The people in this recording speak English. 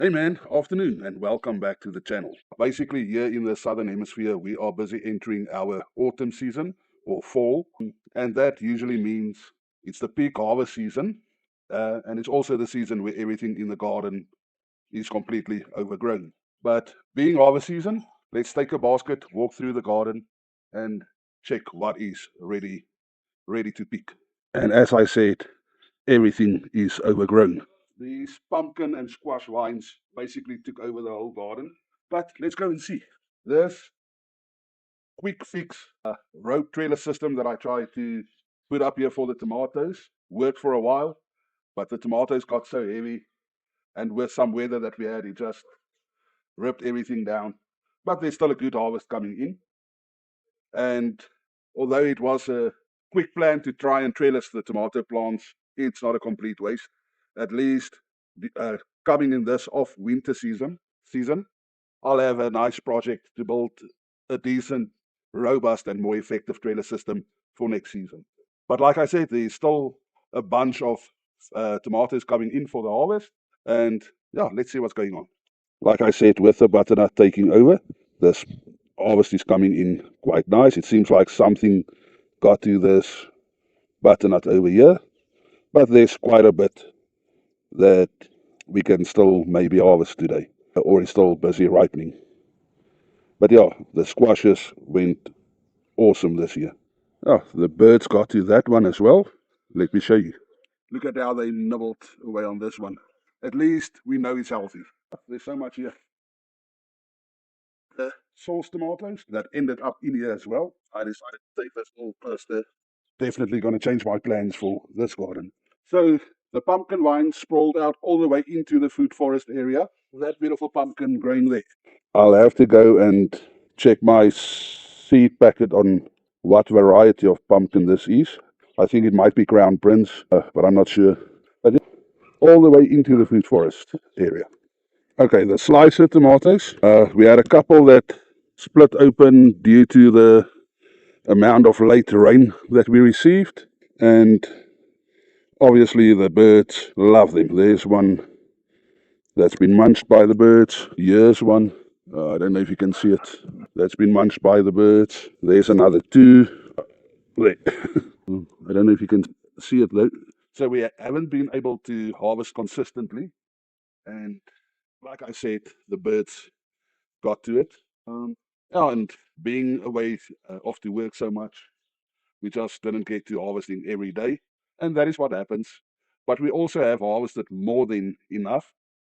Hey man, afternoon and welcome back to the channel. Basically, here in the southern hemisphere, we are busy entering our autumn season or fall, and that usually means it's the peak harvest season, and it's also the season where everything in the garden is completely overgrown. But being harvest season, let's take a basket, walk through the garden, and check what is ready to pick. And as I said, everything is overgrown. These pumpkin and squash vines basically took over the whole garden. But let's go and see. This quick fix rope trailer system that I tried to put up here for the tomatoes worked for a while, but the tomatoes got so heavy, and with some weather that we had, it just ripped everything down. But there's still a good harvest coming in. And although it was a quick plan to try and trellis the tomato plants, it's not a complete waste. At least coming in this off winter season, I'll have a nice project to build a decent, robust, and more effective trailer system for next season. But like I said, there's still a bunch of tomatoes coming in for the harvest, and yeah, let's see what's going on. Like I said, with the butternut taking over, this harvest is coming in quite nice. It seems like something got to this butternut over here, but there's quite a bit that we can still maybe harvest today, or it's still busy ripening. But yeah, the squashes went awesome this year. Oh, the birds got to that one as well. Let me show you. Look at how they nibbled away on this one. At least we know it's healthy. There's so much here. The sauce tomatoes that ended up in here as well. I decided to take this all first. Definitely going to change my plans for this garden. So the pumpkin vine sprawled out all the way into the food forest area. That beautiful pumpkin growing there. I'll have to go and check my seed packet on what variety of pumpkin this is. I think it might be Crown Prince, but I'm not sure. But yeah, all the way into the food forest area. Okay, the slicer tomatoes. We had a couple that split open due to the amount of late rain that we received, and obviously the birds love them. There's one that's been munched by the birds. Here's one. I don't know if you can see it. That's been munched by the birds. There's another two. There. I don't know if you can see it though. So we haven't been able to harvest consistently, and like I said, the birds got to it. Yeah, and being away off to work so much, we just didn't get to harvesting every day, and that is what happens. But we also have harvested more than enough